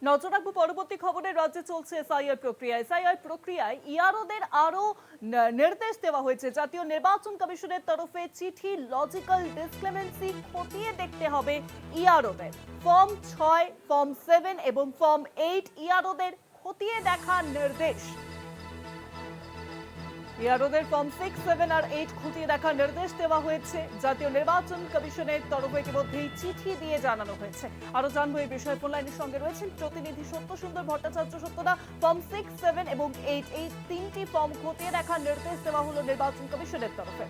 নজর রাখবো পরবর্তী খবরে। রাজ্যে চলছে এসআইআর প্রক্রিয়ায় ইআরওদের আরো নির্দেশ দেওয়া হয়েছে। জাতীয় নির্বাচন কমিশনের তরফে চিঠি লজিক্যাল ডিসক্রিমিনেন্সি খতিয়ে দেখতে হবে ইআরওদের। ফর্ম 6, ফর্ম 7 এবং ফর্ম 8 ইআরওদের খতিয়ে দেখার নির্দেশ। ইআরওদের ফর্ম 6, 7 আর 8 খতিয়ে দেখার নির্দেশ দেওয়া হয়েছে। জাতীয় নির্বাচন কমিশনের তরফে ইতিমধ্যেই চিঠি দিয়ে জানানো হয়েছে। আরো জানবো এই বিষয়ে ফোন লাইনের সঙ্গে রয়েছেন প্রতিনিধি সত্যসুন্দর ভট্টাচার্য। সত্যদা, ফর্ম 6, 7 এবং 8 এই তিনটি ফর্ম খতিয়ে দেখার নির্দেশ দেওয়া হলো নির্বাচন কমিশনের তরফে।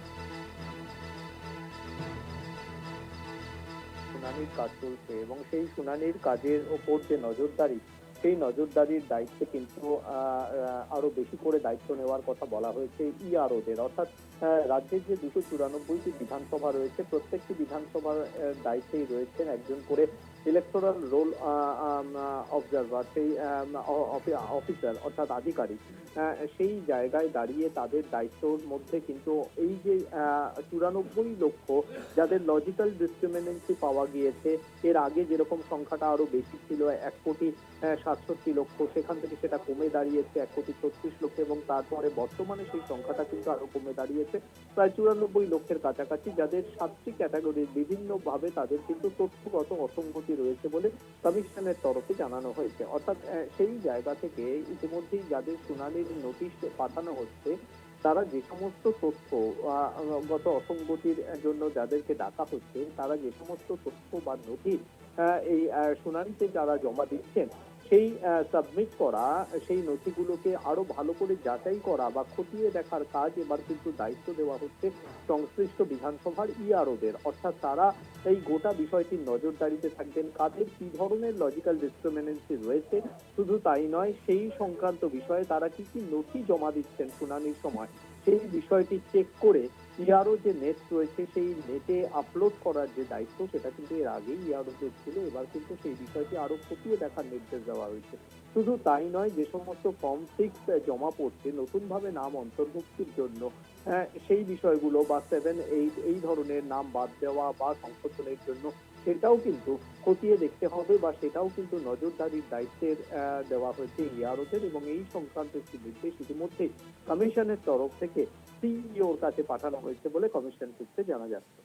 শুনানির কাজ চলছে এবং সেই শুনানির কাজের ওপর যে নজরদারি, সেই নজরদারির দায়িত্বে কিন্তু আরো বেশি করে দায়িত্ব নেওয়ার কথা বলা হয়েছে ইআরওদের। অর্থাৎ রাজ্যের যে 294টি বিধানসভা রয়েছে, প্রত্যেকটি বিধানসভার দায়িত্বেই রয়েছেন একজন করে ইলেকটোরাল রোল অবজারভার, সেই অফিসার অর্থাৎ আধিকারিক। সেই জায়গায় দাঁড়িয়ে তাদের দায়িত্বর মধ্যে কিন্তু এই যে 94 লক্ষ যাদের লজিক্যাল ডিসক্রিমিনেন্সি পাওয়া গিয়েছে, এর আগে যেরকম সংখ্যাটা আরো বেশি ছিল 1,67,00,000, সেখান থেকে সেটা কমে দাঁড়িয়েছে 1,36,00,000 এবং তারপরে বর্তমানে সেই সংখ্যাটা কিন্তু আরো কমে দাঁড়িয়েছে প্রায় 94 লক্ষের কাছাকাছি, যাদের 7টি ক্যাটাগরির বিভিন্ন ভাবে তাদের কিন্তু তথ্যগত অসঙ্গতি রয়েছে বলে কমিশনের তরফে জানানো হয়েছে। অর্থাৎ সেই জায়গা থেকে ইতিমধ্যেই যাদের শুনানির নোটিশ পাঠানো হচ্ছে, তারা যে সমস্ত তথ্য গত অসঙ্গতির জন্য যাদেরকে ডাকা হচ্ছে, তারা যে সমস্ত তথ্য বা নথি এই শুনানিতে যারা জমা দিচ্ছেন, সেই সাবমিট করা সেই নথিগুলোকে আরো ভালো করে যাচাই করা বা খতিয়ে দেখার কাজ এবার কিন্তু দায়িত্ব দেওয়া হচ্ছে সংশ্লিষ্ট বিধানসভার ইআরওদের। অর্থাৎ তারা এই গোটা বিষয়টির নজরদারিতে থাকবেন, কাদের কি ধরনের লজিক্যাল ডিসক্রিমিনেন্সি রয়েছে, শুধু তাই নয় সেই সংক্রান্ত বিষয়ে তারা কি কি নথি জমা দিচ্ছেন শুনানির সময়, সেই বিষয়টি চেক করে ইআরও যে নেট রয়েছে সেই নেটে আপলোড করার যে দায়িত্ব, সেটা কিন্তু এর আগেই ইআরওদের ছিল। এবার কিন্তু সেই বিষয়টি আরো খতিয়ে দেখার নির্দেশ দেওয়া হয়েছে। শুধু তাই নয়, যে সমস্ত ফর্ম 6 জমা পড়ছে নতুন ভাবে নাম অন্তর্ভুক্তির জন্য, সেই বিষয়গুলো বা 7, 8 এই ধরনের নাম বাদ দেওয়া বা সংশোধনের জন্য, সেটাও কিন্তু খতিয়ে দেখতে হবে বা সেটাও কিন্তু নজরদারির দায়িত্বের দেওয়া হয়েছে ইআরওদের। এবং এই সংক্রান্ত একটি নির্দেশ ইতিমধ্যে কমিশনের তরফ থেকে সিইওর কাছে পাঠানো হয়েছে বলে কমিশন সূত্রে জানা যাচ্ছে।